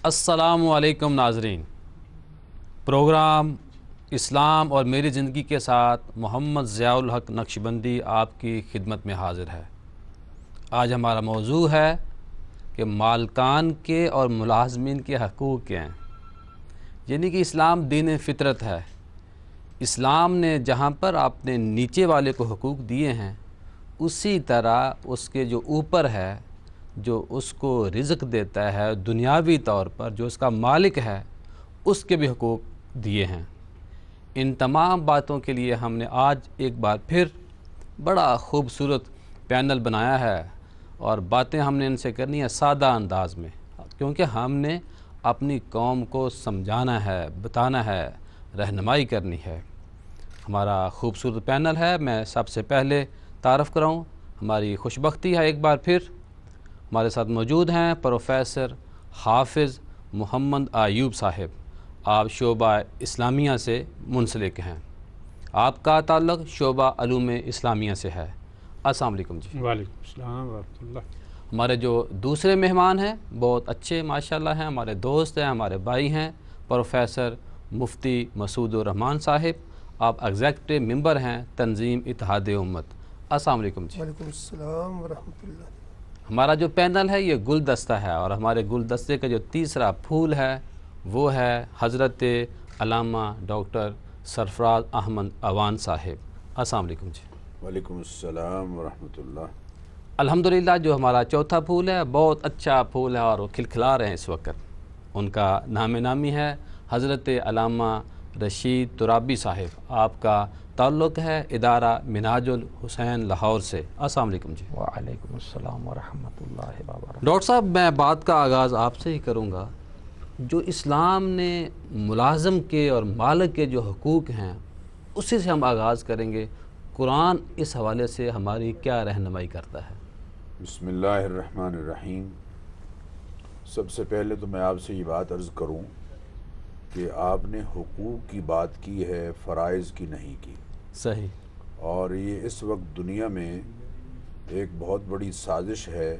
السلام علیکم ناظرین، پروگرام اسلام اور میری زندگی کے ساتھ محمد ضیاء الحق نقشبندی آپ کی خدمت میں حاضر ہے۔ آج ہمارا موضوع ہے کہ مالکان کے اور ملازمین کے حقوق کیا ہیں، یعنی کہ اسلام دین فطرت ہے۔ اسلام نے جہاں پر اپنے نیچے والے کو حقوق دیے ہیں، اسی طرح اس کے جو اوپر ہے، جو اس کو رزق دیتا ہے دنیاوی طور پر، جو اس کا مالک ہے، اس کے بھی حقوق دیے ہیں۔ ان تمام باتوں کے لیے ہم نے آج ایک بار پھر بڑا خوبصورت پینل بنایا ہے، اور باتیں ہم نے ان سے کرنی ہے سادہ انداز میں، کیونکہ ہم نے اپنی قوم کو سمجھانا ہے، بتانا ہے، رہنمائی کرنی ہے۔ ہمارا خوبصورت پینل ہے، میں سب سے پہلے تعارف کراؤں۔ ہماری خوشبختی ہے ایک بار پھر ہمارے ساتھ موجود ہیں پروفیسر حافظ محمد ایوب صاحب۔ آپ شعبہ اسلامیہ سے منسلک ہیں، آپ کا تعلق شعبہ علوم اسلامیہ سے ہے۔ السلام علیکم جی۔ وعلیکم السلام ورحمۃ اللہ۔ ہمارے جو دوسرے مہمان ہیں بہت اچھے ماشاءاللہ ہیں، ہمارے دوست ہیں، ہمارے بھائی ہیں، پروفیسر مفتی مسعود الرحمان صاحب۔ آپ ایگزیکٹو ممبر ہیں تنظیم اتحاد امت۔ السلام علیکم جی۔ وعلیکم السلام ورحمۃ اللہ۔ ہمارا جو پینل ہے یہ گلدستہ ہے، اور ہمارے گلدستے کا جو تیسرا پھول ہے وہ ہے حضرت علامہ ڈاکٹر سرفراز احمد اوان صاحب۔ السلام علیکم جی۔ وعلیکم السلام ورحمۃ اللہ۔ الحمدللہ جو ہمارا چوتھا پھول ہے بہت اچھا پھول ہے، اور وہ کھلکھلا رہے ہیں اس وقت۔ ان کا نام نامی ہے حضرت علامہ رشید ترابی صاحب۔ آپ کا تعلق ہے ادارہ منہاج الحسین لاہور سے۔ السلام علیکم جی۔ وعلیکم السلام ورحمۃ اللہ وبرکاتہ۔ ڈاکٹر صاحب، میں بات کا آغاز آپ سے ہی کروں گا۔ جو اسلام نے ملازم کے اور مالک کے جو حقوق ہیں اسی سے ہم آغاز کریں گے۔ قرآن اس حوالے سے ہماری کیا رہنمائی کرتا ہے؟ بسم اللہ الرحمن الرحیم۔ سب سے پہلے تو میں آپ سے یہ بات عرض کروں کہ آپ نے حقوق کی بات کی ہے، فرائض کی نہیں کی۔ صحیح۔ اور یہ اس وقت دنیا میں ایک بہت بڑی سازش ہے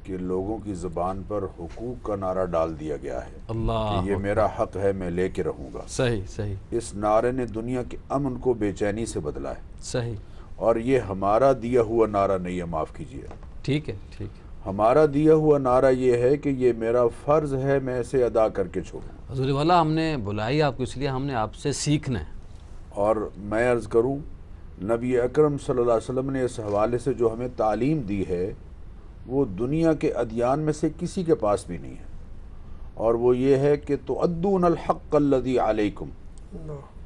کہ لوگوں کی زبان پر حقوق کا نعرہ ڈال دیا گیا ہے اللہ کہ یہ میرا حق ہے، میں لے کے رہوں گا۔ صحیح صحیح اس نعرے نے دنیا کے امن کو بے چینی سے بدلا ہے، صحیح۔ اور یہ ہمارا دیا ہوا نعرہ نہیں ہے، معاف کیجیے۔ ٹھیک ہے ٹھیک ہے۔ ہمارا دیا ہوا نعرہ یہ ہے کہ یہ میرا فرض ہے، میں اسے ادا کر کے چھوڑوں۔ حضور والا، ہم نے بلائی آپ کو اس لیے ہم نے آپ سے سیکھنا ہے۔ اور میں عرض کروں، نبی اکرم صلی اللہ علیہ وسلم نے اس حوالے سے جو ہمیں تعلیم دی ہے وہ دنیا کے ادیان میں سے کسی کے پاس بھی نہیں ہے، اور وہ یہ ہے کہ تؤدون الحق الذی علیکم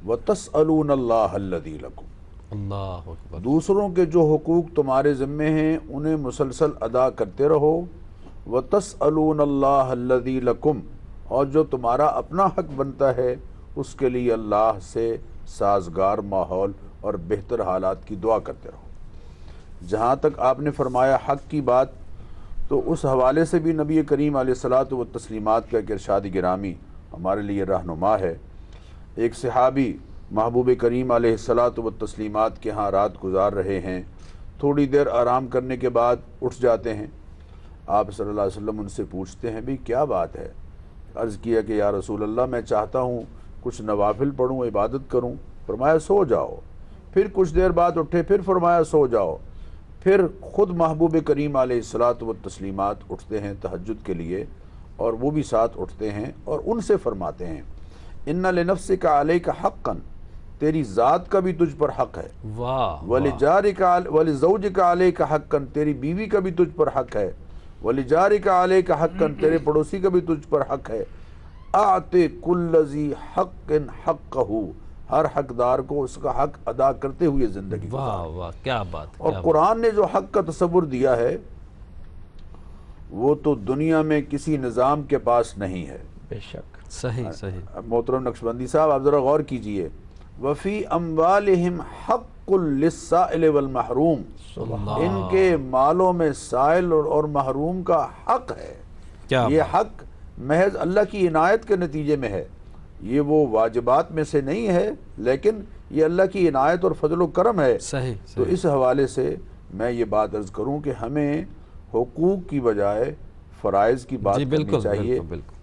وتسألون اللہ الذی لکم۔ اللہ اکبر۔ دوسروں کے جو حقوق تمہارے ذمے ہیں انہیں مسلسل ادا کرتے رہو، وتسألون اللہ الذی لکم، اور جو تمہارا اپنا حق بنتا ہے اس کے لیے اللہ سے سازگار ماحول اور بہتر حالات کی دعا کرتے رہو۔ جہاں تک آپ نے فرمایا حق کی بات، تو اس حوالے سے بھی نبی کریم علیہ الصلاۃ والتسلیمات کا ایک ارشاد گرامی ہمارے لیے رہنما ہے۔ ایک صحابی محبوب کریم علیہ الصلاۃ والتسلیمات کے ہاں رات گزار رہے ہیں، تھوڑی دیر آرام کرنے کے بعد اٹھ جاتے ہیں۔ آپ صلی اللہ علیہ وسلم ان سے پوچھتے ہیں بھی کیا بات ہے؟ عرض کیا کہ یا رسول اللہ، میں چاہتا ہوں کچھ نوافل پڑھوں، عبادت کروں۔ فرمایا سو جاؤ۔ پھر کچھ دیر بعد اٹھے، پھر فرمایا سو جاؤ۔ پھر خود محبوب کریم علیہ الصلاۃ والتسلیمات اٹھتے ہیں تہجد کے لیے، اور وہ بھی ساتھ اٹھتے ہیں اور ان سے فرماتے ہیں ان لنفسک علیک حقا، تیری ذات کا بھی تجھ پر حق ہے، واہ۔ ولجارک ولزوجک علیک حقا، تیری بیوی کا بھی تجھ پر حق ہے، ولجارک علیک حقا، تیرے پڑوسی کا بھی تجھ پر حق ہے، اعط کل ذی حق حقہ، ہر حقدار کو اس کا حق ادا کرتے ہوئے زندگی واہ گزار۔ واہ، کیا بات۔ اور قرآن نے جو حق کا تصور دیا ہے وہ تو دنیا میں کسی نظام کے پاس نہیں ہے۔ بے شک۔ صحیح صحیح۔ اب محترم نقشبندی صاحب آپ ذرا غور کیجئے، وفی اموالہم حق للسائل والمحروم، ان کے مالوں میں سائل اور محروم کا حق ہے۔ کیا یہ حق محض اللہ کی عنایت کے نتیجے میں ہے، یہ وہ واجبات میں سے نہیں ہے، لیکن یہ اللہ کی عنایت اور فضل و کرم ہے۔ صحیح تو اس حوالے سے میں یہ بات عرض کروں کہ ہمیں حقوق کی بجائے فرائض کی بات کرنی چاہیے،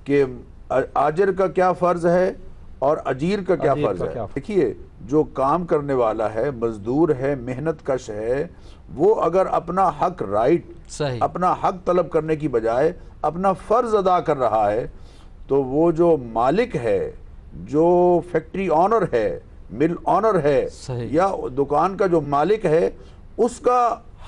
کہ آجر کا کیا فرض ہے اور اجیر کا کیا اجیر فرض کا ہے. کیا فرض. دیکھیے جو کام کرنے والا ہے، مزدور ہے، محنت کش ہے، وہ اگر اپنا حق رائٹ صحیح اپنا حق طلب کرنے کی بجائے اپنا فرض ادا کر رہا ہے، تو وہ جو مالک ہے، جو فیکٹری آنر ہے، مل آنر ہے، صحیح. یا دکان کا جو مالک ہے، اس کا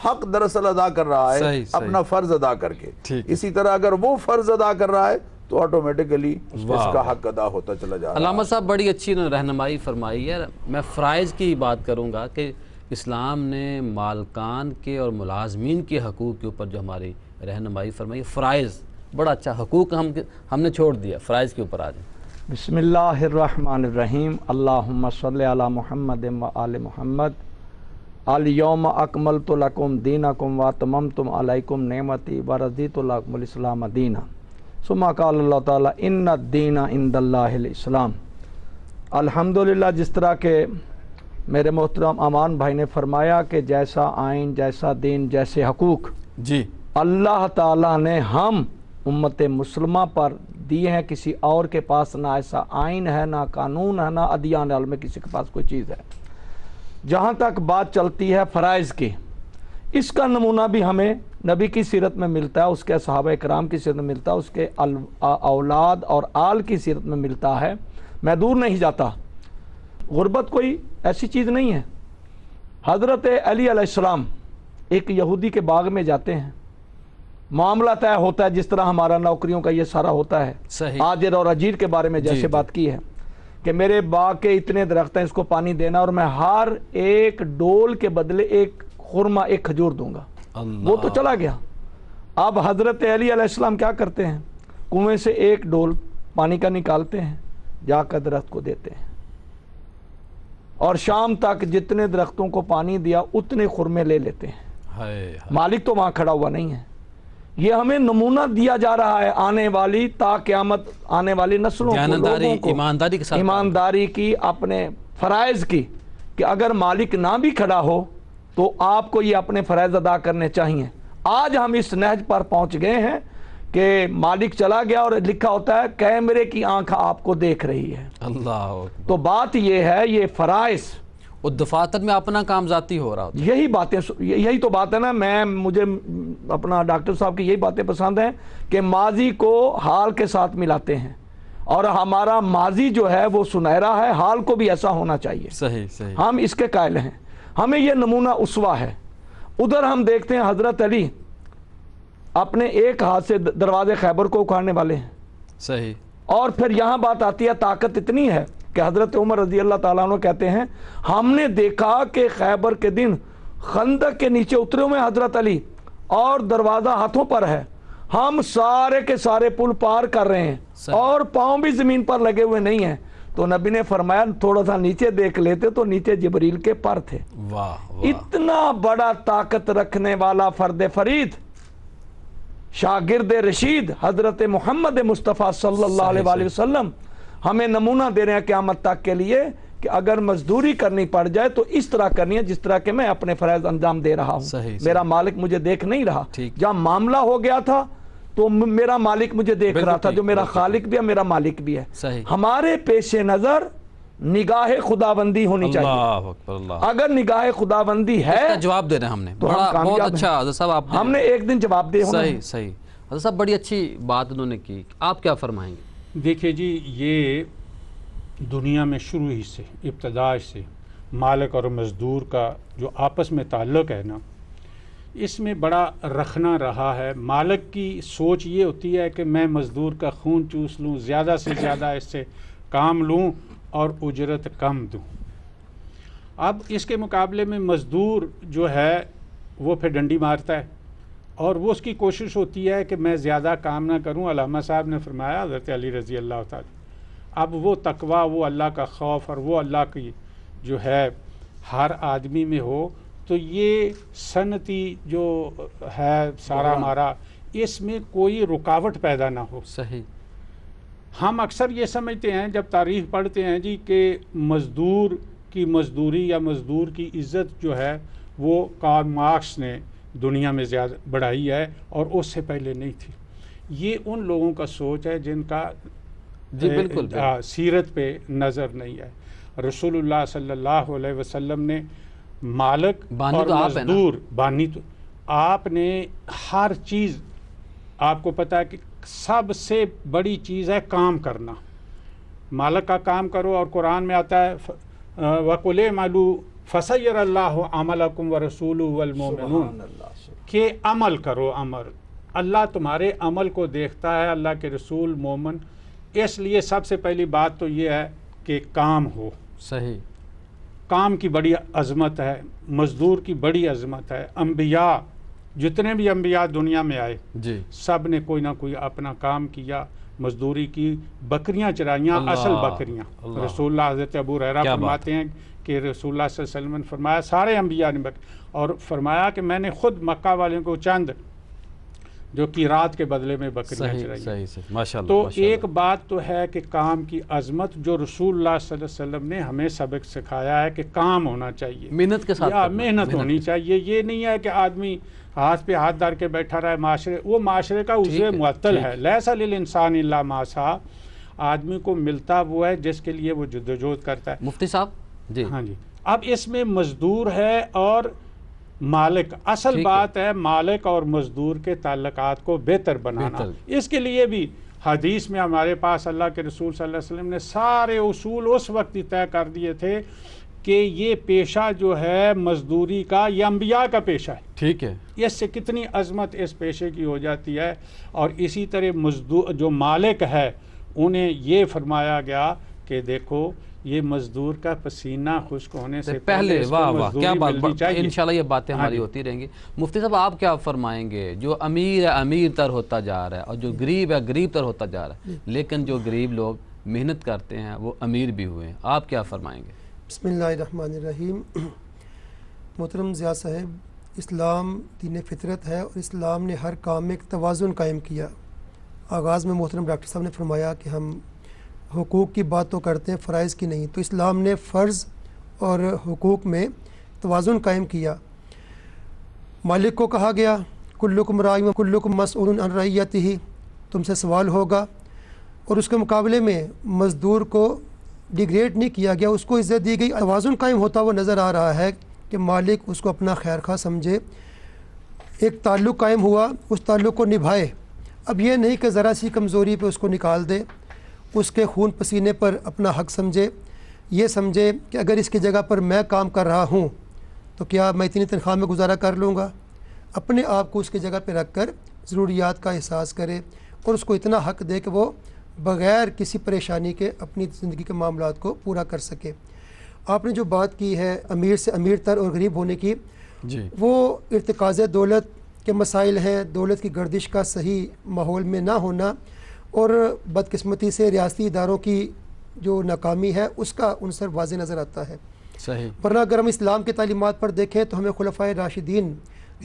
حق دراصل ادا کر رہا ہے صحیح. اپنا فرض ادا کر کے. ٹھیک ہے. اسی طرح اگر وہ فرض ادا کر رہا ہے تو آٹومیٹکلی اس واہ. کا حق ادا ہوتا چلا جا رہا ہے. علامہ صاحب بڑی اچھی رہنمائی فرمائی ہے. میں فرائض کی بات کروں گا کہ اسلام نے مالکان کے اور ملازمین کے حقوق کے اوپر جو ہماری رہنمائی فرمائی، فرائض بڑا اچھا. حقوق ہم نے چھوڑ دیا، فرائض کے اوپر آ جائیں. بسم اللہ الرحمن الرحیم. اللہم صلی علی محمد و آل محمد. الیوم اکملت لکم دینکم واتممت علیکم نعمتی ورضیت لکم الاسلام دینا. ثم قال اللہ تعالیٰ ان الدین عند اللہ الاسلام. الحمدللہ، جس طرح کہ میرے محترم امان بھائی نے فرمایا کہ جیسا آئین، جیسا دین، جیسے حقوق جی اللہ تعالیٰ نے ہم امت مسلمہ پر دیے ہیں، کسی اور کے پاس نہ ایسا آئین ہے، نہ قانون ہے، نہ ادیان عالم میں کسی کے پاس کوئی چیز ہے. جہاں تک بات چلتی ہے فرائض کی، اس کا نمونہ بھی ہمیں نبی کی سیرت میں ملتا ہے، اس کے صحابہ کرام کی سیرت میں ملتا ہے، اس کے اولاد اور آل کی سیرت میں ملتا ہے. میں دور نہیں جاتا، غربت کوئی ایسی چیز نہیں ہے. حضرت علی علیہ السلام ایک یہودی کے باغ میں جاتے ہیں، معاملہ طے ہوتا ہے جس طرح ہمارا نوکریوں کا یہ سارا ہوتا ہے. صحیح. آجر اور اجیر کے بارے میں جیسے بات کی ہے کہ میرے باغ کے اتنے درخت ہیں، اس کو پانی دینا، اور میں ہر ایک ڈول کے بدلے ایک خرما، ایک کھجور دوں گا. وہ تو چلا گیا. اب حضرت علی علیہ السلام کیا کرتے ہیں؟ کنویں سے ایک ڈول پانی کا نکالتے ہیں، جا کر درخت کو دیتے ہیں، اور شام تک جتنے درختوں کو پانی دیا اتنے خرمے لے لیتے ہیں. مالک تو وہاں کھڑا ہوا نہیں ہے. یہ ہمیں نمونہ دیا جا رہا ہے آنے والی تا قیامت آنے والی نسلوں کو، لوگوں کو ایمانداری کے ساتھ، ایمانداری کی، اپنے فرائض کی، کہ اگر مالک نہ بھی کھڑا ہو تو آپ کو یہ اپنے فرائض ادا کرنے چاہیے. آج ہم اس نہج پر پہنچ گئے ہیں کہ مالک چلا گیا اور لکھا ہوتا ہے کیمرے کی آنکھ آپ کو دیکھ رہی ہے. اللہ. تو بات یہ ہے، یہ فرائض اور دفاتر میں اپنا کام ذاتی ہو رہا ہوتا ہے. یہی باتیں، یہی تو بات ہے نا. مجھے اپنا ڈاکٹر صاحب کی یہی باتیں پسند ہیں کہ ماضی کو حال کے ساتھ ملاتے ہیں، اور ہمارا ماضی جو ہے وہ سنہرا ہے، حال کو بھی ایسا ہونا چاہیے. صحیح صحیح. ہم اس کے قائل ہیں، ہمیں یہ نمونہ اسوہ ہے. ادھر ہم دیکھتے ہیں حضرت علی اپنے ایک ہاتھ سے دروازے خیبر کو اکھاڑنے والے ہیں. صحیح. اور پھر یہاں بات آتی ہے، طاقت اتنی ہے کہ حضرت عمر رضی اللہ تعالیٰ عنہ کہتے ہیں ہم نے دیکھا کہ خیبر کے دن خندق کے نیچے اترے ہوئے حضرت علی اور دروازہ ہاتھوں پر ہے، ہم سارے کے سارے پل پار کر رہے ہیں اور پاؤں بھی زمین پر لگے ہوئے نہیں ہیں. تو نبی نے فرمایا تھوڑا سا نیچے دیکھ لیتے تو نیچے جبریل کے پر تھے. واہ. اتنا بڑا طاقت رکھنے والا فرد فرید، شاگرد رشید حضرت محمد مصطفیٰ صلی اللہ علیہ وآلہ وسلم ہمیں نمونہ دے رہے ہیں قیامت تک کے لیے کہ اگر مزدوری کرنی پڑ جائے تو اس طرح کرنی ہے جس طرح کہ میں اپنے فرائض انجام دے رہا ہوں. میرا مالک مجھے دیکھ نہیں رہا. جب معاملہ ہو گیا تھا تو میرا مالک مجھے دیکھ رہا تھا، جو میرا خالق بھی ہے میرا مالک بھی ہے. ہمارے پیش نظر نگاہ خداوندی ہونی چاہیے. اگر نگاہ خداوندی ہے، جواب دے رہے ہیں ہم نے. بہت اچھا حضرت صاحب، آپ ہم نے ایک دن جواب دے. صحیح صحیح. حضرت صاحب بڑی اچھی بات انہوں نے کی. آپ کیا فرمائیں گے؟ دیکھیے جی، یہ دنیا میں شروع ہی سے، ابتدا سے مالک اور مزدور کا جو آپس میں تعلق ہے نا، اس میں بڑا رکھنا رہا ہے. مالک کی سوچ یہ ہوتی ہے کہ میں مزدور کا خون چوس لوں، زیادہ سے زیادہ اس سے کام لوں اور اجرت کم دوں. اب اس کے مقابلے میں مزدور جو ہے وہ پھر ڈنڈی مارتا ہے، اور وہ اس کی کوشش ہوتی ہے کہ میں زیادہ کام نہ کروں. علامہ صاحب نے فرمایا حضرت علی رضی اللہ تعالی، اب وہ تقوی، وہ اللہ کا خوف اور وہ اللہ کی جو ہے ہر آدمی میں ہو تو یہ صنعتی جو ہے سارا ہمارا، اس میں کوئی رکاوٹ پیدا نہ ہو. صحیح. ہم اکثر یہ سمجھتے ہیں جب تاریخ پڑھتے ہیں جی کہ مزدور کی مزدوری یا مزدور کی عزت جو ہے وہ کارل مارکس نے دنیا میں زیادہ بڑھائی ہے اور اس سے پہلے نہیں تھی. یہ ان لوگوں کا سوچ ہے جن کا جی بالکل سیرت پہ نظر نہیں ہے. رسول اللہ صلی اللہ علیہ وسلم نے مالک بانی اور تو آپ ہیں نا. مزدور، بانی تو آپ نے ہر چیز، آپ کو پتہ ہے کہ سب سے بڑی چیز ہے کام کرنا. مالک کا کام کرو، اور قرآن میں آتا ہے وَقُلِ اعْمَلُوا فَسَيَّرَ اللَّهُ عَمَلَكُمْ وَرَسُولُهُ وَالْمُؤْمِنُونَ، سبحان اللہ. کہ عمل کرو. اللہ تمہارے عمل کو دیکھتا ہے، اللہ کے رسول، مومن. اس لیے سب سے پہلی بات تو یہ ہے کہ کام ہو. صحیح. کام کی بڑی عظمت ہے، مزدور کی بڑی عظمت ہے. انبیاء، جتنے بھی انبیاء دنیا میں آئے، جی سب نے کوئی نہ کوئی اپنا کام کیا، مزدوری کی، بکریاں چرائیاں، اصل بکریاں. رسول اللہ، حضرت ابو ہریرہ فرماتے ہیں کہ رسول اللہ صلی اللہ علیہ وسلم نے فرمایا سارے انبیاء نے اور فرمایا کہ میں نے خود مکہ والوں کو چند جو کہ رات کے بدلے میں بکریاں چرائی. صحیح ماشاء اللہ. تو ایک بات تو ہے کہ کام کی عظمت جو رسول اللہ صلی اللہ علیہ وسلم نے ہمیں سبق سکھایا ہے کہ کام ہونا چاہیے، محنت کے ساتھ، محنت ہونی چاہیے. یہ نہیں ہے کہ آدمی ہاتھ پہ ہاتھ ڈال کے بیٹھا رہا ہے. وہ معاشرے کا اسے معطل ہے. لیس للانسان الا ما سعی، آدمی کو ملتا وہ ہے جس کے لیے وہ جدوجہد کرتا ہے. مفتی صاحب جی. ہاں جی. اب اس میں مزدور ہے اور مالک. اصل بات ہے مالک اور مزدور کے تعلقات کو بہتر بنانا. اس کے لیے بھی حدیث میں ہمارے پاس اللہ کے رسول صلی اللہ علیہ وسلم نے سارے اصول اس وقت ہی طے کر دیے تھے کہ یہ پیشہ جو ہے مزدوری کا، یہ انبیاء کا پیشہ ہے. ٹھیک ہے. اس سے کتنی عظمت اس پیشے کی ہو جاتی ہے. اور اسی طرح مزدور جو مالک ہے انہیں یہ فرمایا گیا کہ دیکھو یہ مزدور کا پسینہ خشک ہونے سے پہلے واہ واہ کیا بات. انشاءاللہ یہ باتیں ہماری جی. ہوتی رہیں گی. مفتی صاحب آپ کیا فرمائیں گے؟ جو امیر ہے امیر تر ہوتا جا رہا ہے، اور جو غریب ہے غریب تر ہوتا جا رہا ہے، لیکن جو غریب لوگ محنت کرتے ہیں وہ امیر بھی ہوئے ہیں. آپ کیا فرمائیں گے؟ بسم اللہ الرحمن الرحیم. محترم ضیاء صاحب، اسلام دین فطرت ہے اور اسلام نے ہر کام میں ایک توازن قائم کیا. آغاز میں محترم ڈاکٹر صاحب نے فرمایا کہ ہم حقوق کی بات تو کرتے ہیں، فرائض کی نہیں. تو اسلام نے فرض اور حقوق میں توازن قائم کیا. مالک کو کہا گیا کلکم راع و کلکم مسئول عن رعیتہ، تم سے سوال ہوگا. اور اس کے مقابلے میں مزدور کو ڈیگریڈ نہیں کیا گیا، اس کو عزت دی گئی. توازن قائم ہوتا ہوا نظر آ رہا ہے کہ مالک اس کو اپنا خیر خواہ سمجھے. ایک تعلق قائم ہوا، اس تعلق کو نبھائے. اب یہ نہیں کہ ذرا سی کمزوری پہ اس کو نکال دے، اس کے خون پسینے پر اپنا حق سمجھے. یہ سمجھے کہ اگر اس کی جگہ پر میں کام کر رہا ہوں تو کیا میں اتنی تنخواہ میں گزارا کر لوں گا. اپنے آپ کو اس کی جگہ پہ رکھ کر ضروریات کا احساس کرے اور اس کو اتنا حق دے کہ وہ بغیر کسی پریشانی کے اپنی زندگی کے معاملات کو پورا کر سکے. آپ نے جو بات کی ہے امیر سے امیر تر اور غریب ہونے کی، جی وہ ارتکاز دولت کے مسائل ہیں. دولت کی گردش کا صحیح ماحول میں نہ ہونا اور بدقسمتی سے ریاستی اداروں کی جو ناکامی ہے اس کا عنصر واضح نظر آتا ہے. صحیح. ورنہ اگر ہم اسلام کے تعلیمات پر دیکھیں تو ہمیں خلفائے راشدین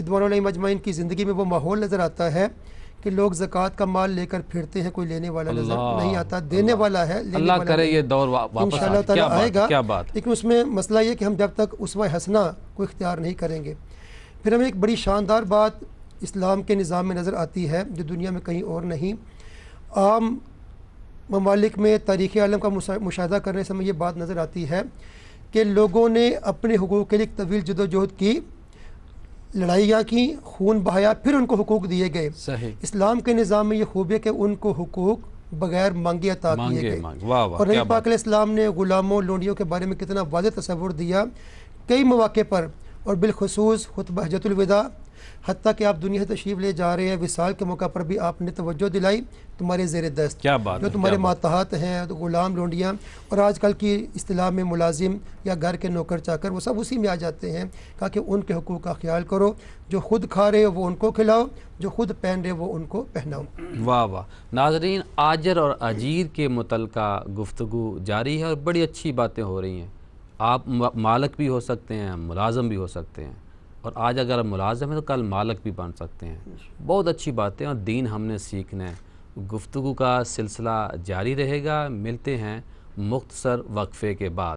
رضوان علیہم اجمعین کی زندگی میں وہ ماحول نظر آتا ہے کہ لوگ زکوٰۃ کا مال لے کر پھرتے ہیں، کوئی لینے والا نظر نہیں آتا. دینے والا ہے، لینے اللہ والا کرے نہیں. یہ دور واپس انشاءاللہ تعالیٰ آئے گا. کیا بات. لیکن اس میں مسئلہ یہ کہ ہم جب تک اسوہ حسنہ کو اختیار نہیں کریں گے. پھر ہمیں ایک بڑی شاندار بات اسلام کے نظام میں نظر آتی ہے جو دنیا میں کہیں اور نہیں. عام ممالک میں تاریخ عالم کا مشاہدہ کرنے سے ہمیں یہ بات نظر آتی ہے کہ لوگوں نے اپنے حقوق کے لیے طویل جد و جہد کی، لڑائیاں کی، خون بہایا، پھر ان کو حقوق دیے گئے. صحیح. اسلام کے نظام میں یہ خوبی ہے کہ ان کو حقوق بغیر مانگے عطا کیے گئے. اور نبی پاک علیہ السلام نے غلاموں لونڈیوں کے بارے میں کتنا واضح تصور دیا کئی مواقع پر، اور بالخصوص خطبہ حجۃ الوداع، حتیٰ کہ آپ دنیا سے تشریف لے جا رہے ہیں وصال کے موقع پر بھی آپ نے توجہ دلائی تمہارے زیر دست جو تمہارے ماتحت ہیں غلام لونڈیاں، اور آج کل کی اصطلاح میں ملازم یا گھر کے نوکر چاکر، وہ سب اسی میں آ جاتے ہیں. کہا کہ ان کے حقوق کا خیال کرو، جو خود کھا رہے ہو وہ ان کو کھلاؤ، جو خود پہن رہے وہ ان کو پہناؤ. واہ واہ. ناظرین، آجر اور اجیر کے متعلقہ گفتگو جاری ہے اور بڑی اچھی باتیں ہو رہی ہیں. آپ مالک بھی ہو سکتے ہیں، ملازم بھی ہو سکتے ہیں، اور آج اگر ملازم ہیں تو کل مالک بھی بن سکتے ہیں. بہت اچھی باتیں، اور دین ہم نے سیکھنا ہے. گفتگو کا سلسلہ جاری رہے گا. ملتے ہیں مختصر وقفے کے بعد.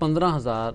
15,000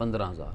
15,000,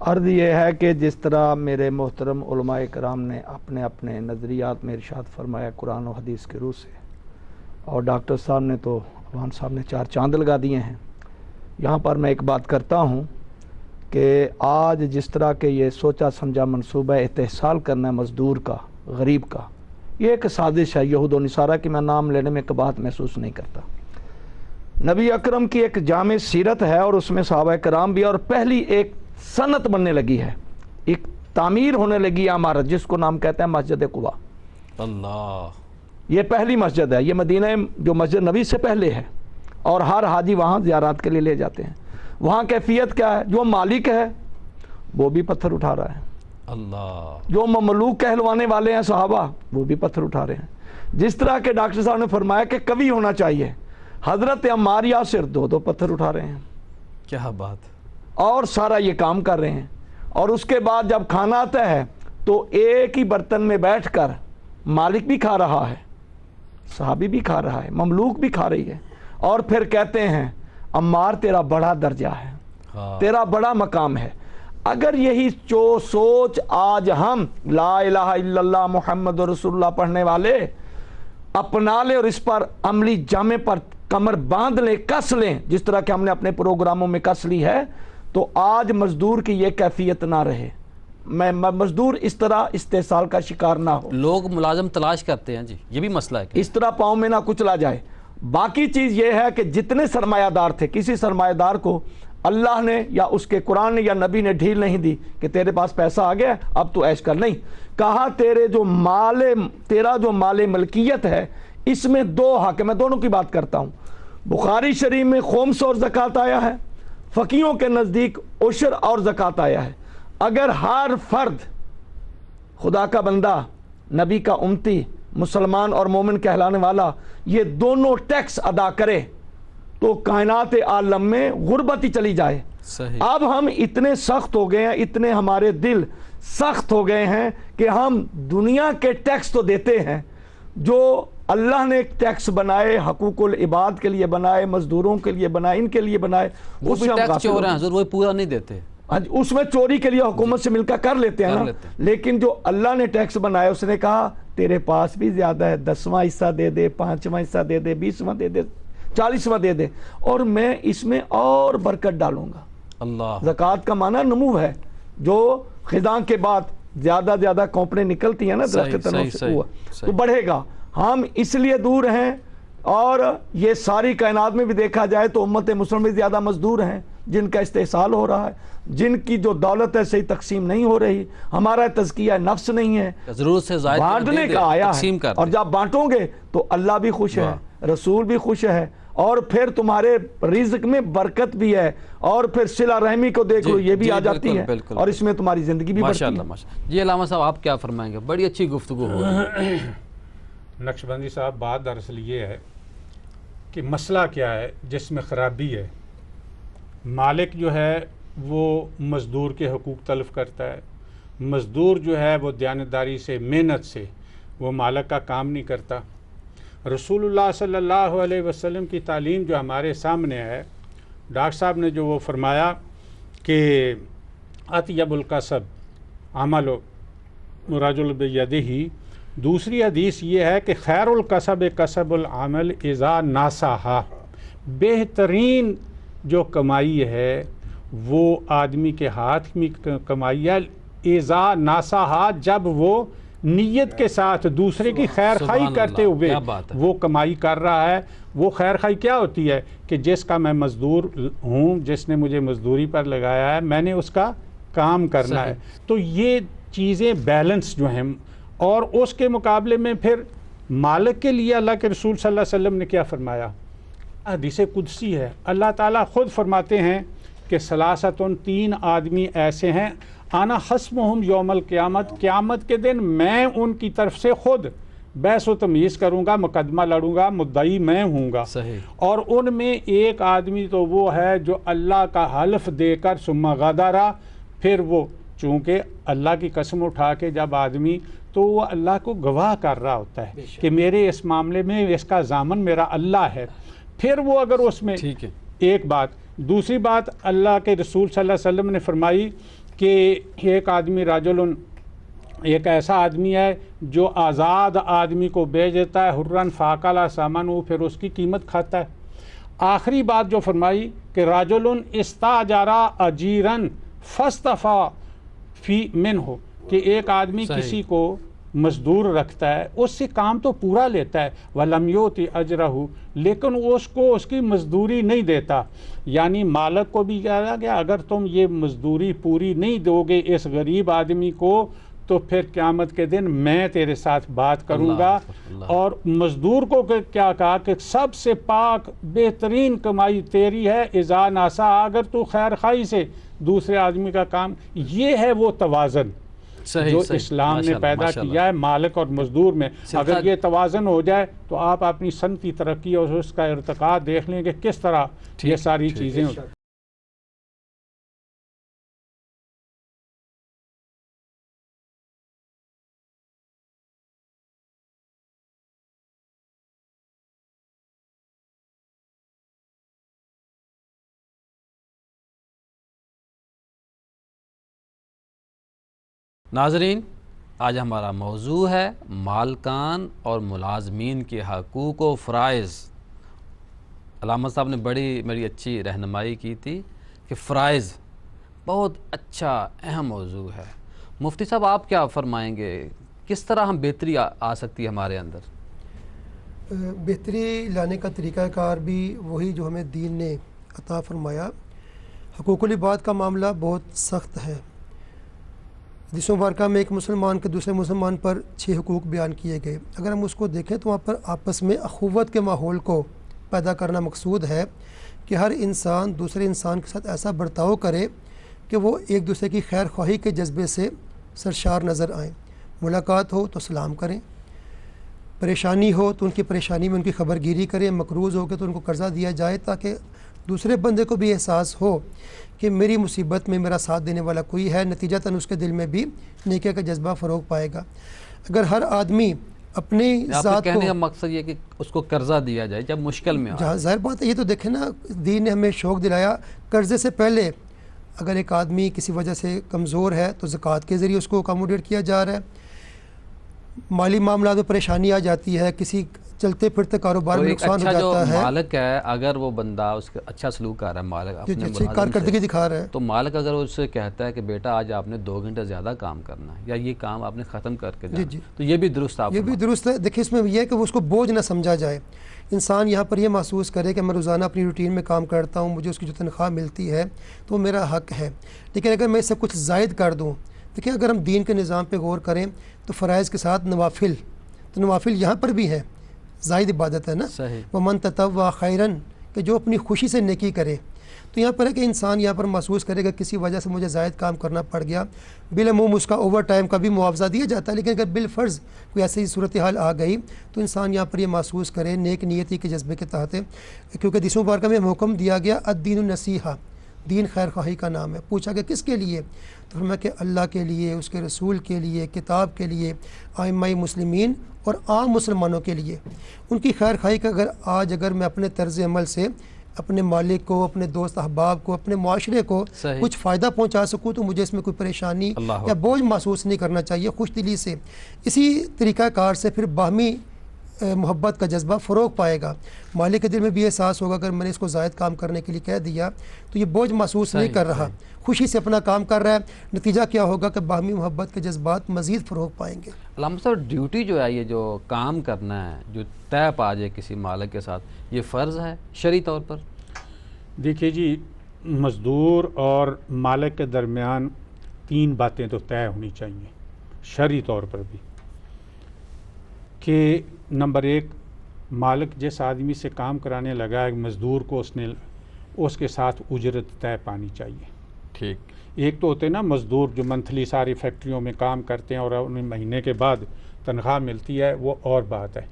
عرض یہ ہے کہ جس طرح میرے محترم علماء کرام نے اپنے اپنے نظریات میں ارشاد فرمایا قرآن و حدیث کے روح سے، اور ڈاکٹر صاحب نے تو عوان صاحب نے 4 چاند لگا دیے ہیں، یہاں پر میں ایک بات کرتا ہوں کہ آج جس طرح کے یہ سوچا سمجھا منصوبہ استحصال کرنا ہے مزدور کا، غریب کا، یہ ایک سازش ہے یہود و نصارہ کی، میں نام لینے میں کباہت محسوس نہیں کرتا۔ نبی اکرم کی ایک جامع سیرت ہے اور اس میں صحابہ کرام بھی، اور پہلی ایک صنعت بننے لگی ہے، ایک تعمیر ہونے لگی ہے عمارت، جس کو نام کہتے ہیں مسجد قباء۔ اللہ، یہ پہلی مسجد ہے، یہ مدینہ جو مسجد نبی سے پہلے ہے، اور ہر حاجی وہاں زیارات کے لیے لے جاتے ہیں۔ وہاں کیفیت کیا ہے؟ جو مالک ہے وہ بھی پتھر اٹھا رہا ہے، اللہ، جو مملوک کہلوانے والے ہیں صحابہ وہ بھی پتھر اٹھا رہے ہیں۔ جس طرح کے ڈاکٹر صاحب نے فرمایا کہ کوی ہونا چاہیے، حضرت عمار یاسر 2 پتھر اٹھا رہے ہیں، کیا بات، اور سارا یہ کام کر رہے ہیں۔ اور اس کے بعد جب کھانا آتا ہے تو ایک ہی برتن میں بیٹھ کر مالک بھی کھا رہا ہے، صحابی بھی کھا رہا ہے، مملوک بھی کھا رہی ہے، اور پھر کہتے ہیں عمار تیرا بڑا درجہ ہے، تیرا بڑا مقام ہے۔ اگر یہی سوچ آج ہم لا الہ الا اللہ محمد رسول اللہ پڑھنے والے اپنا لیں اور اس پر عملی جامے پر کمر باندھ لیں، کس لیں، جس طرح کہ ہم نے اپنے پروگراموں میں کس لی ہے، تو آج مزدور کی یہ کیفیت نہ رہے، میں مزدور اس طرح استحصال کا شکار نہ ہو۔ لوگ ملازم تلاش کرتے ہیں جی، یہ بھی مسئلہ ہے کہ اس طرح پاؤں میں نہ کچلا جائے۔ باقی چیز یہ ہے کہ جتنے سرمایہ دار تھے، کسی سرمایہ دار کو اللہ نے یا اس کے قرآن نے یا نبی نے ڈھیل نہیں دی کہ تیرے پاس پیسہ آ گیا اب تو عیش کر، نہیں کہا تیرا جو مال ملکیت ہے اس میں 2 حق ہے، میں دونوں کی بات کرتا ہوں۔ بخاری شریف میں خمس اور زکوٰۃ آیا ہے، فقیہوں کے نزدیک عشر اور زکوٰۃ آیا ہے۔ اگر ہر فرد خدا کا بندہ، نبی کا امتی، مسلمان اور مومن کہلانے والا یہ دونوں ٹیکس ادا کرے تو کائنات عالم میں غربت ہی چلی جائے۔ صحیح۔ اب ہم اتنے سخت ہو گئے ہیں، اتنے ہمارے دل سخت ہو گئے ہیں کہ ہم دنیا کے ٹیکس تو دیتے ہیں، جو اللہ نے ٹیکس بنائے حقوق العباد کے لیے بنائے، مزدوروں کے لیے بنائے، ان کے لیے بنائے، وہ اس بھی سے ہم ٹیکس غافل چور ہو ہیں حضور، وہ پورا نہیں دیتے۔ اس میں چوری کے لیے حکومت سے مل کر لیتے ہیں نا، لیکن جو اللہ نے ٹیکس بنایا اس نے کہا تیرے پاس بھی زیادہ ہے، 10واں حصہ دے دے، 5واں حصہ دے دے، 20واں دے دے، 40واں دے دے، اور میں اس میں اور برکت ڈالوں گا۔ اللہ، زکوٰۃ کا معنی نمو ہے، جو خزاں کے بعد زیادہ کونپڑیں نکلتی ہیں نا درخت تنوں سے، تو بڑھے گا۔ ہم اس لیے دور ہیں، اور یہ ساری کائنات میں بھی دیکھا جائے تو امت مسلم میں زیادہ مزدور ہیں جن کا استحصال ہو رہا ہے، جن کی جو دولت ہے صحیح تقسیم نہیں ہو رہی۔ ہمارا تزکیہ نفس نہیں ہے، ضرورت سے زائد بانٹنے کا آیا ہے، اور جب بانٹوں گے تو اللہ بھی خوش ہے، رسول بھی خوش ہے، اور پھر تمہارے رزق میں برکت بھی ہے، اور پھر صلہ رحمی کو دیکھ لو یہ بھی آ جاتی ہے، اور اس میں تمہاری زندگی بھی بڑھتی ہے۔ جی علامہ صاحب آپ کیا فرمائیں گے؟ بڑی اچھی گفتگو ہو رہی ہے۔ نقشبندی صاحب بات دراصل یہ ہے کہ مسئلہ کیا ہے جس میں خرابی ہے۔ مالک جو ہے وہ مزدور کے حقوق تلف کرتا ہے، مزدور جو ہے وہ دیانتداری سے، محنت سے وہ مالک کا کام نہیں کرتا۔ رسول اللہ صلی اللہ علیہ وسلم کی تعلیم جو ہمارے سامنے ہے، ڈاکٹر صاحب نے جو وہ فرمایا کہ اطیب القصب عمل رجل بیدہ، دوسری حدیث یہ ہے کہ خیر القصب کسب العمل اذا ناساہا، بہترین جو کمائی ہے وہ آدمی کے ہاتھ میں کمائی ہے اذا ناساہا، جب وہ نیت کے ساتھ دوسرے کی خیر خواہی کرتے ہوئے وہ کمائی کر رہا ہے۔ وہ خیر خواہی کیا ہوتی ہے کہ جس کا میں مزدور ہوں، جس نے مجھے مزدوری پر لگایا ہے، میں نے اس کا کام کرنا ہے۔ تو یہ چیزیں بیلنس جو ہیں، اور اس کے مقابلے میں پھر مالک کے لیے اللہ کے رسول صلی اللہ علیہ وسلم نے کیا فرمایا؟ حدیث قدسی ہے، اللہ تعالیٰ خود فرماتے ہیں کہ ثلاثتن، 3 آدمی ایسے ہیں، انا خصمہم یوم القیامت، قیامت کے دن میں ان کی طرف سے خود بحث و تمیز کروں گا، مقدمہ لڑوں گا، مدعی میں ہوں گا۔ اور ان میں ایک آدمی تو وہ ہے جو اللہ کا حلف دے کر ثم غدرا، پھر وہ چونکہ اللہ کی قسم اٹھا کے جب آدمی، تو وہ اللہ کو گواہ کر رہا ہوتا ہے کہ میرے اس معاملے میں اس کا ضامن میرا اللہ ہے، پھر وہ اگر اس میں ایک بات، دوسری بات اللہ کے رسول صلی اللہ علیہ وسلم نے فرمائی کہ ایک آدمی راجلن ایک ایسا آدمی ہے جو آزاد آدمی کو بیچ دیتا ہے، حرن فاقلا سامن، وہ پھر اس کی قیمت کھاتا ہے۔ آخری بات جو فرمائی کہ راجلن استاجرا اجیرن فاستفا فی منہ، کہ ایک آدمی کسی کو مزدور رکھتا ہے، اس سے کام تو پورا لیتا ہے، وَلَمْ يُؤْتِ أَجْرَهُ، لیکن اس کو اس کی مزدوری نہیں دیتا۔ یعنی مالک کو بھی کہا گیا اگر تم یہ مزدوری پوری نہیں دو گے اس غریب آدمی کو تو پھر قیامت کے دن میں تیرے ساتھ بات کروں گا۔ اور مزدور کو کیا کہا کہ سب سے پاک بہترین کمائی تیری ہے اذا ناسا، اگر تو خیر خواہی سے دوسرے آدمی کا کام، یہ ہے وہ توازن جو اسلام نے پیدا کیا ہے مالک اور مزدور میں۔ اگر یہ توازن ہو جائے تو آپ اپنی صنعتی ترقی اور اس کا ارتقاء دیکھ لیں کہ کس طرح یہ ساری چیزیں ہوتی ہیں۔ ناظرین، آج ہمارا موضوع ہے مالکان اور ملازمین کے حقوق و فرائض۔ علامہ صاحب نے میری اچھی رہنمائی کی تھی کہ فرائض بہت اچھا اہم موضوع ہے۔ مفتی صاحب آپ کیا فرمائیں گے، کس طرح ہم بہتری آ سکتی ہے ہمارے اندر؟ بہتری لانے کا طریقہ کار بھی وہی جو ہمیں دین نے عطا فرمایا۔ حقوق العباد کا معاملہ بہت سخت ہے۔ حدیث مبارکہ میں ایک مسلمان کے دوسرے مسلمان پر 6 حقوق بیان کیے گئے۔ اگر ہم اس کو دیکھیں تو وہاں پر آپس میں اخوت کے ماحول کو پیدا کرنا مقصود ہے کہ ہر انسان دوسرے انسان کے ساتھ ایسا برتاؤ کرے کہ وہ ایک دوسرے کی خیر خواہی کے جذبے سے سرشار نظر آئیں۔ ملاقات ہو تو سلام کریں، پریشانی ہو تو ان کی پریشانی میں ان کی خبر گیری کریں، مقروض ہو کے تو ان کو قرضہ دیا جائے تاکہ دوسرے بندے کو بھی احساس ہو کہ میری مصیبت میں میرا ساتھ دینے والا کوئی ہے، نتیجتاً اس کے دل میں بھی نیکی کا جذبہ فروغ پائے گا۔ اگر ہر آدمی اپنی ذات کہنے کا مقصد یہ کہ اس کو قرضہ دیا جائے جب مشکل میں جہاں ظاہر بات ہے، یہ تو دیکھیں نا، دین نے ہمیں شوق دلایا قرضے سے پہلے اگر ایک آدمی کسی وجہ سے کمزور ہے تو زکوٰۃ کے ذریعے اس کو اکاموڈیٹ کیا جا رہا ہے۔ مالی معاملات میں پریشانی آ جاتی ہے، کسی چلتے پھرتے کاروبار میں نقصان ہو جاتا ہے، جو مالک ہے اگر وہ بندہ اس کا اچھا سلوک کر رہا ہے، مالک اپنے اچھی کارکردگی دکھا رہا ہے، تو مالک اگر اس سے کہتا ہے کہ بیٹا آج آپ نے 2 گھنٹے زیادہ کام کرنا ہے یا یہ کام آپ نے ختم کر کے جانا، تو یہ بھی درست آپ یہ بھی درست ہے۔ دیکھیں اس میں یہ ہے کہ وہ اس کو بوجھ نہ سمجھا جائے، انسان یہاں پر یہ محسوس کرے کہ میں روزانہ اپنی روٹین میں کام کرتا ہوں، مجھے اس کی جو تنخواہ ملتی ہے تو وہ میرا حق ہے، لیکن اگر میں اس سے کچھ زائد کر دوں، دیکھیں اگر ہم دین کے نظام پہ غور کریں تو فرائض کے ساتھ نوافل، تو نوافل یہاں پر بھی ہے، زائد عبادت ہے نا، وَمَن تَطَوَّعَ خَيْرًا، کہ جو اپنی خوشی سے نیکی کرے۔ تو یہاں پر ہے کہ انسان یہاں پر محسوس کرے گا کسی وجہ سے مجھے زائد کام کرنا پڑ گیا، بالعموم اس کا اوور ٹائم کا بھی معاوضہ دیا جاتا ہے، لیکن اگر بالفرض کوئی ایسی صورتحال آ گئی تو انسان یہاں پر یہ محسوس کرے نیک نیتی کے جذبے کے تحت، کیونکہ حدیث مبارکہ میں حکم دیا گیا الدین النصیحہ، دین خیر خواہی کا نام ہے۔ پوچھا کہ کس کے لیے؟ تو فرمایا کہ اللہ کے لیے، اس کے رسول کے لیے، کتاب کے لیے، ائمہ مسلمین اور عام مسلمانوں کے لیے۔ ان کی خیر خواہی کا اگر میں اپنے طرز عمل سے اپنے مالک کو، اپنے دوست احباب کو، اپنے معاشرے کو کچھ فائدہ پہنچا سکوں تو مجھے اس میں کوئی پریشانی یا بوجھ محسوس نہیں کرنا چاہیے، خوش دلی سے۔ اسی طریقہ کار سے پھر باہمی محبت کا جذبہ فروغ پائے گا، مالک کے دل میں بھی احساس ہوگا اگر میں نے اس کو زائد کام کرنے کے لیے کہہ دیا تو یہ بوجھ محسوس نہیں کر رہا، خوشی سے اپنا کام کر رہا ہے، نتیجہ کیا ہوگا کہ باہمی محبت کے جذبات مزید فروغ پائیں گے۔ علامہ صاحب، ڈیوٹی جو ہے، یہ جو کام کرنا ہے، جو طے پا جائے کسی مالک کے ساتھ، یہ فرض ہے شرعی طور پر؟ دیکھیے جی، مزدور اور مالک کے درمیان 3 باتیں تو طے ہونی چاہیے شرعی طور پر بھی، کہ نمبر 1، مالک جس آدمی سے کام کرانے لگا ہے مزدور کو اس کے ساتھ اجرت طے پانی چاہیے۔ ٹھیک، ایک تو ہوتے ہیں نا مزدور جو منتھلی ساری فیکٹریوں میں کام کرتے ہیں اور انہیں مہینے کے بعد تنخواہ ملتی ہے، وہ اور بات ہے۔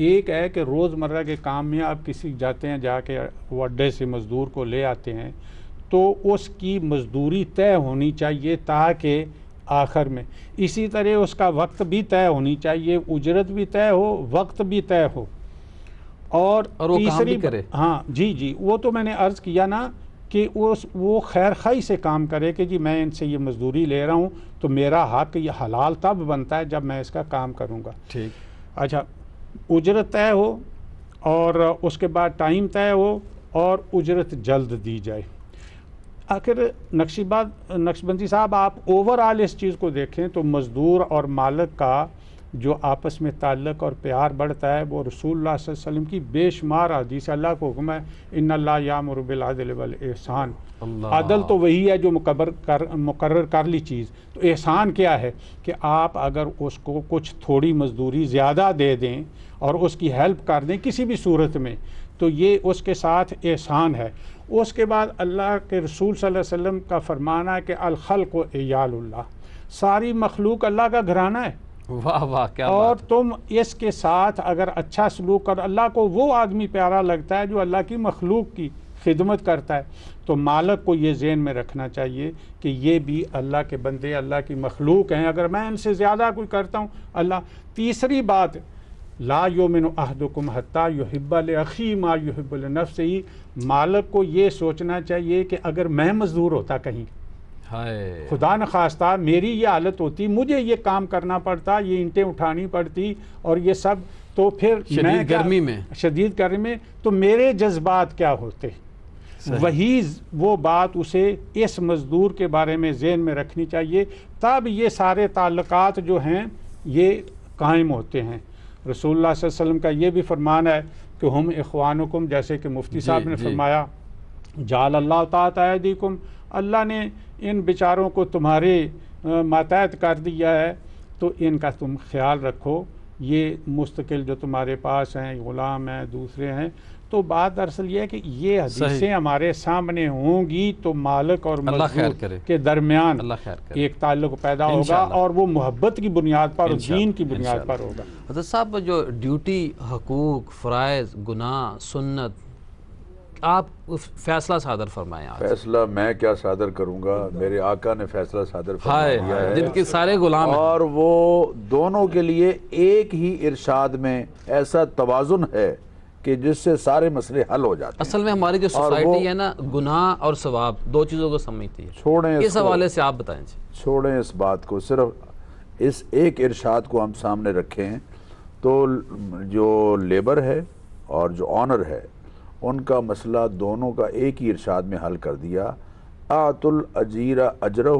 ایک ہے کہ روزمرہ کے کام میں آپ کسی جاتے ہیں، جا کے وہ اڈے سے مزدور کو لے آتے ہیں تو اس کی مزدوری طے ہونی چاہیے تاکہ آخر میں اسی طرح اس کا وقت بھی طے ہونی چاہیے، اجرت بھی طے ہو، وقت بھی طے ہو، اور وہ کام تیسری بھی کرے۔ ہاں جی، وہ تو میں نے عرض کیا نا کہ وہ خیر خواہی سے کام کرے کہ جی میں ان سے یہ مزدوری لے رہا ہوں تو میرا حق یہ حلال تب بنتا ہے جب میں اس کا کام کروں گا. ٹھیک. اچھا، اجرت طے ہو اور اس کے بعد ٹائم طے ہو اور اجرت جلد دی جائے. آخر نقشبندی صاحب آپ اوور آل اس چیز کو دیکھیں تو مزدور اور مالک کا جو آپس میں تعلق اور پیار بڑھتا ہے وہ رسول اللہ صلی اللہ علیہ وسلم کی بے شمار حدیث. اللہ کو حکم ہے ان اللہ یامر بالعدل والاحسان. عدل تو وہی ہے جو مقرر کر لی چیز. تو احسان کیا ہے کہ آپ اگر اس کو کچھ تھوڑی مزدوری زیادہ دے دیں اور اس کی ہیلپ کر دیں کسی بھی صورت میں تو یہ اس کے ساتھ احسان ہے. اس کے بعد اللہ کے رسول صلی اللہ علیہ وسلم کا فرمانا ہے کہ الخلق عیال اللہ، ساری مخلوق اللہ کا گھرانہ ہے. واہ واہ کیا اور بات. تم اس کے ساتھ اگر اچھا سلوک کر، اللہ کو وہ آدمی پیارا لگتا ہے جو اللہ کی مخلوق کی خدمت کرتا ہے. تو مالک کو یہ ذہن میں رکھنا چاہیے کہ یہ بھی اللہ کے بندے، اللہ کی مخلوق ہیں. اگر میں ان سے زیادہ کوئی کرتا ہوں اللہ. تیسری بات، لا یؤمن احدکم حتی یحب لاخیہ ما یحب لنفسہ. مالک کو یہ سوچنا چاہیے کہ اگر میں مزدور ہوتا کہیں، خدا نخواستہ میری یہ حالت ہوتی، مجھے یہ کام کرنا پڑتا، یہ اینٹیں اٹھانی پڑتی اور یہ سب، تو پھر شدید گرمی میں تو میرے جذبات کیا ہوتے. وہی وہ بات اسے اس مزدور کے بارے میں ذہن میں رکھنی چاہیے، تب یہ سارے تعلقات جو ہیں یہ قائم ہوتے ہیں. رسول اللہ صلی اللہ علیہ وسلم کا یہ بھی فرمان ہے کہ ہم اخوانکم، جیسے کہ مفتی صاحب نے فرمایا جعل اللہ تحت ایدیکم، اللہ نے ان بیچاروں کو تمہارے ماتحت کر دیا ہے تو ان کا تم خیال رکھو. یہ مستقل جو تمہارے پاس ہیں، غلام ہیں، دوسرے ہیں. تو بات دراصل یہ ہے کہ یہ حدیثیں ہمارے سامنے ہوں گی تو مالک اور مزدور کے درمیان ایک تعلق پیدا ہوگا اور وہ محبت کی بنیاد پر اور دین کی بنیاد پر ہوگا. حضرت صاحب جو ڈیوٹی، حقوق، فرائض، گناہ، سنت، آپ فیصلہ صادر فرمائیں. فیصلہ میں کیا صادر کروں گا، میرے آقا نے فیصلہ صادر فرمایا ہے جن کے سارے غلام ہیں، اور وہ دونوں کے لیے ایک ہی ارشاد میں ایسا توازن ہے کہ جس سے سارے مسئلے حل ہو جاتے ہیں. اصل میں ہماری جو سوسائٹی ہے نا، گناہ اور ثواب دو چیزوں کو سمجھتی ہے. چھوڑیں اس حوالے سے آپ بتائیں. چھوڑیں اس بات کو، صرف اس ایک ارشاد کو ہم سامنے رکھیں تو جو لیبر ہے اور جو آنر ہے ان کا مسئلہ دونوں کا ایک ہی ارشاد میں حل کر دیا. اعط الاجیر اجرہ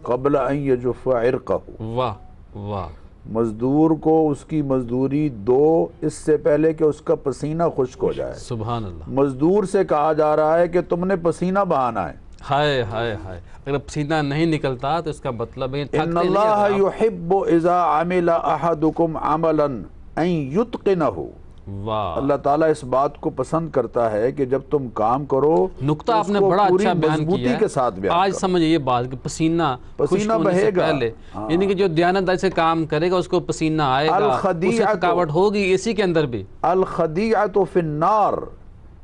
قبل ان یجف عرقہ. واہ واہ. مزدور کو اس کی مزدوری دو اس سے پہلے کہ اس کا پسینہ خشک ہو جائے. سبحان اللہ. مزدور سے کہا جا رہا ہے کہ تم نے پسینہ بہانا ہے. ہائے ہائے ہائے. اگر پسینہ نہیں نکلتا تو اس کا مطلب ہے ان اللہ یحب اذا عمل احدکم عملا ان یتقنہ. اللہ تعالیٰ اس بات کو پسند کرتا ہے کہ جب تم کام کرو نقطہ آپ نے بڑا اچھا بیان کیا ہے کے ساتھ بیان آج سمجھے یہ بات کہ پسینہ بہے گا پہلے، یعنی کہ جو دیانتداری سے کام کرے گا اس کو پسینہ آئے گا، اسے تھکاوٹ ہوگی اسی کے اندر بھی. الخدیعۃ فی النار،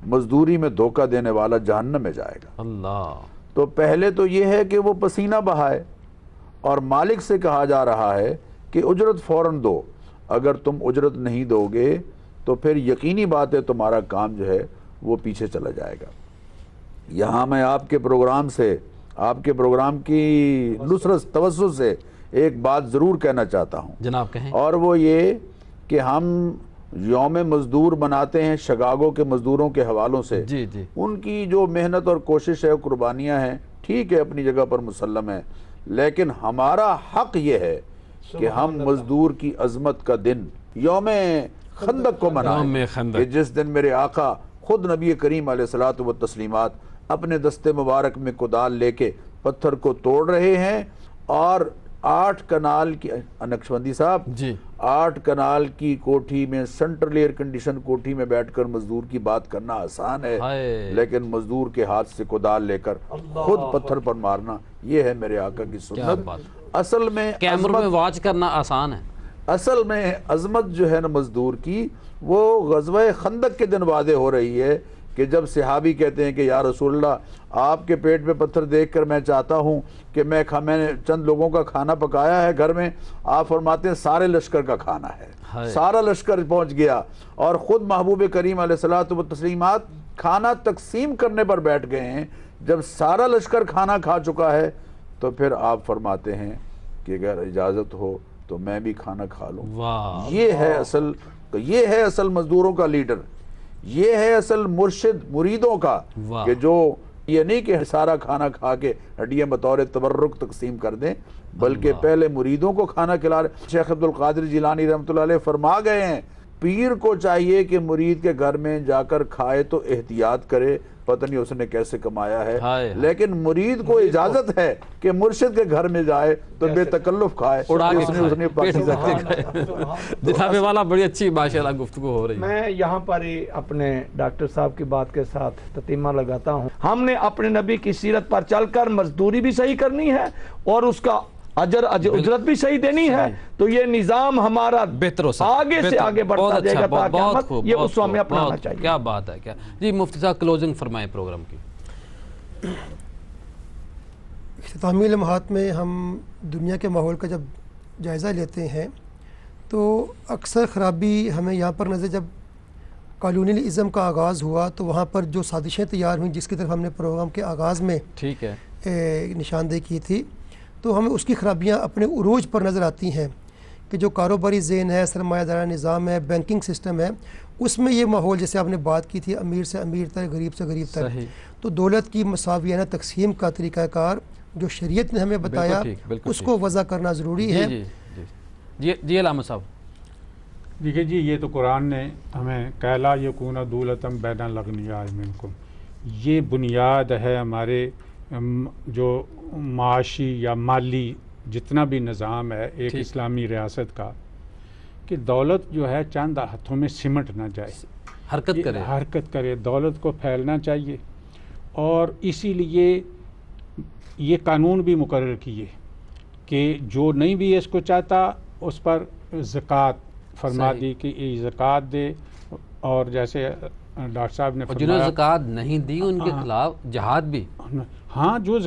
مزدوری میں دھوکہ دینے والا جہنم میں جائے گا. اللہ. تو پہلے تو یہ ہے کہ وہ پسینہ بہائے، اور مالک سے کہا جا رہا ہے کہ اجرت فوراً دو. اگر تم اجرت نہیں دو گے تو پھر یقینی بات ہے تمہارا کام جو ہے وہ پیچھے چلا جائے گا. یہاں میں آپ کے پروگرام سے، آپ کے پروگرام کی نصرت توسط سے ایک بات ضرور کہنا چاہتا ہوں. جناب کہیں. اور وہ یہ کہ ہم یوم مزدور مناتے ہیں شکاگو کے مزدوروں کے حوالوں سے. جی جی. ان کی جو محنت اور کوشش ہے، قربانیاں ہیں، ٹھیک ہے، اپنی جگہ پر مسلم ہے، لیکن ہمارا حق یہ ہے کہ ہم مزدور کی عظمت کا دن یوم خندق کو منائیں کہ جس دن میرے آقا خود نبی کریم علیہ الصلوۃ والتسلیمات اپنے دستے مبارک میں کدال لے کے پتھر کو توڑ رہے ہیں، اور 8 کنال کی نقشبندی صاحب جی 8 کنال کی کوٹھی میں، سینٹرل ایئر کنڈیشن کوٹھی میں بیٹھ کر مزدور کی بات کرنا آسان ہے، لیکن مزدور کے ہاتھ سے کدال لے کر خود پتھر پر مارنا، یہ ہے میرے آقا کی سنت. اصل میں کیمروں میں واچ کرنا آسان ہے. اصل میں عظمت جو ہے نا مزدور کی، وہ غزوہ خندق کے دن واضح ہو رہی ہے کہ جب صحابی کہتے ہیں کہ یا رسول اللہ آپ کے پیٹ پہ پتھر دیکھ کر میں چاہتا ہوں کہ میں نے چند لوگوں کا کھانا پکایا ہے گھر میں. آپ فرماتے ہیں سارے لشکر کا کھانا ہے. سارا لشکر پہنچ گیا اور خود محبوب کریم علیہ الصلوۃ والتسلیمات کھانا تقسیم کرنے پر بیٹھ گئے ہیں، جب سارا لشکر کھانا کھا چکا ہے تو پھر آپ فرماتے ہیں کہ اگر اجازت ہو تو میں بھی کھانا کھا لوں۔ واہ، یہ ہے اصل مزدوروں کا لیڈر، یہ ہے اصل مرشد مریدوں کا، واہ۔ کہ جو یہ نہیں کہ سارا کھانا کھا کے ہڈیاں بطور تبرک تقسیم کر دیں، بلکہ پہلے مریدوں کو کھانا کھلا رہے۔ شیخ عبد القادر جیلانی رحمۃ اللہ علیہ فرما گئے ہیں، پیر کو چاہیے کہ مرید کے گھر میں جا کر کھائے تو احتیاط کرے، پتہ نہیں اس نے کیسے کمایا ہے، ہائے۔ لیکن مرید کو اجازت ہے کہ مرشد کے گھر میں جائے تو بے تکلف کھائے، اڑا کے اس نے کھائے، پیٹ پاکیزہ بھر کے کھانا۔ کھائے۔ جناب والا بڑی اچھی ماشاءاللہ گفتگو ہو رہی ہے۔ میں یہاں پر ہی اپنے ڈاکٹر صاحب کی بات کے ساتھ تتیمہ لگاتا ہوں۔ ہم نے اپنے نبی کی سیرت پر چل کر مزدوری بھی صحیح کرنی ہے اور اس کا اجرت بھی صحیح دینی ہے، تو یہ نظام ہمارا بہتر ہو سکتا آگے سے آگے بڑھتا جائے گا تاکہ بہت خوب، یہ بہت اس کو ہمیں خوب، اپنانا بہت چاہیے۔ کیا بات ہے، کیا جی مفتی صاحب کلوزنگ فرمائیں پروگرام کی۔ اختتامی لمحات میں ہم دنیا کے ماحول کا جب جائزہ لیتے ہیں تو اکثر خرابی ہمیں یہاں پر نظر، جب کالونیلزم کا آغاز ہوا تو وہاں پر جو سازشیں تیار ہوئیں جس کی طرف ہم نے پروگرام کے آغاز میں ٹھیک ہے، نشاندہی کی تھی، تو ہمیں اس کی خرابیاں اپنے عروج پر نظر آتی ہیں کہ جو کاروباری ذہن ہے، سرمایہ دارانہ نظام ہے، بینکنگ سسٹم ہے، اس میں یہ ماحول جیسے آپ نے بات کی تھی امیر سے امیر تر، غریب سے غریب تر، صحیح، تو دولت کی مساویانہ تقسیم کا طریقہ کار جو شریعت نے ہمیں بتایا ٹھیک، بالکل اس کو وضع کرنا ضروری ہے۔ جی جی جی جی علامہ صاحب۔ دیکھیے جی، یہ تو قرآن نے ہمیں کہلا یکون دولتم بین الاغنیاء منکم، یہ بنیاد ہے ہمارے جو معاشی یا مالی جتنا بھی نظام ہے ایک اسلامی ریاست کا، کہ دولت جو ہے چند ہاتھوں میں سمٹ نہ جائے، حرکت کرے، دولت کو پھیلنا چاہیے۔ اور اسی لیے یہ قانون بھی مقرر کیے کہ جو نہیں بھی اس کو چاہتا اس پر زکوٰۃ فرما دی کہ یہ زکوٰۃ دے، اور جیسے ڈاکٹر صاحب نے جنہوں نے زکوٰۃ نہیں دی ان کے خلاف جہاد بھی، ہاں جو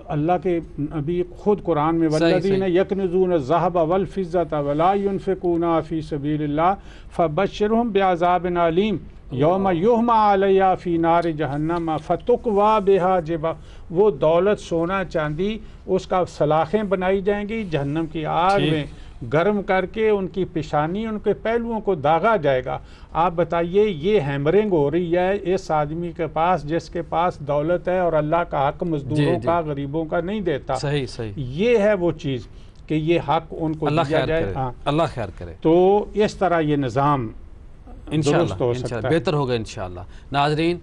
اللہ کے نبی خود قرآن میں والذین یکنزون الذھب والفضة ولا ينفقونها فی سبیل اللہ فبشرهم بعذاب علیم یوم یحمى علیہا فی نار جہنم فتقوی بها جباہہم، وہ دولت سونا چاندی اس کا سلاخیں بنائی جائیں گی جہنم کی آگ میں، گرم کر کے ان کی پیشانی ان کے پہلوؤں کو داغا جائے گا۔ آپ بتائیے یہ ہیمرنگ ہو رہی ہے اس آدمی کے پاس جس کے پاس دولت ہے اور اللہ کا حق مزدوروں کا غریبوں کا نہیں دیتا۔ صحیح، یہ ہے وہ چیز کہ یہ حق ان کو دیا جائے۔ اللہ خیر کرے، تو اس طرح یہ نظام درست ہو سکتا ہے، بہتر ہوگا انشاءاللہ۔ ناظرین،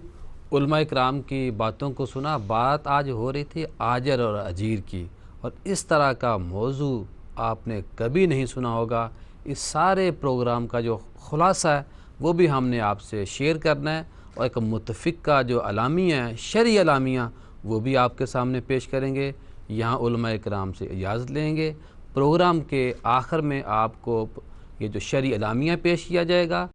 علماء کرام کی باتوں کو سنا، بات آج ہو رہی تھی آجر اور اجیر کی، اور اس طرح کا موضوع آپ نے کبھی نہیں سنا ہوگا۔ اس سارے پروگرام کا جو خلاصہ ہے وہ بھی ہم نے آپ سے شیئر کرنا ہے، اور ایک متفق کا جو اعلامیہ ہے، شرعی اعلامیہ، وہ بھی آپ کے سامنے پیش کریں گے۔ یہاں علماء کرام سے اجازت لیں گے۔ پروگرام کے آخر میں آپ کو یہ جو شرعی اعلامیہ پیش کیا جائے گا،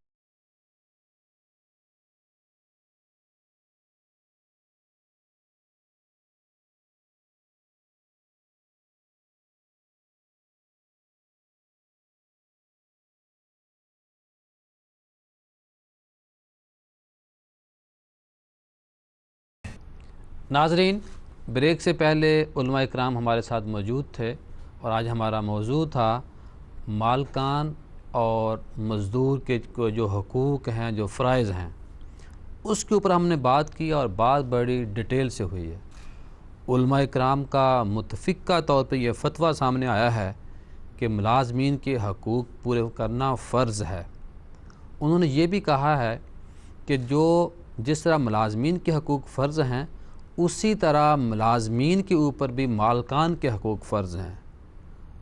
ناظرین بریک سے پہلے علماء اکرام ہمارے ساتھ موجود تھے، اور آج ہمارا موضوع تھا مالکان اور مزدور کے جو حقوق ہیں، جو فرائض ہیں، اس کے اوپر ہم نے بات کی، اور بات بڑی ڈیٹیل سے ہوئی ہے۔ علماء اکرام کا متفقہ طور پہ یہ فتویٰ سامنے آیا ہے کہ ملازمین کے حقوق پورے کرنا فرض ہے۔ انہوں نے یہ بھی کہا ہے کہ جس طرح ملازمین کے حقوق فرض ہیں، اسی طرح ملازمین کے اوپر بھی مالکان کے حقوق فرض ہیں،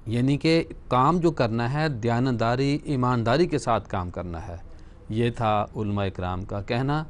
یعنی کہ کام جو کرنا ہے دیانتداری، ایمانداری کے ساتھ کام کرنا ہے۔ یہ تھا علماء اکرام کا کہنا۔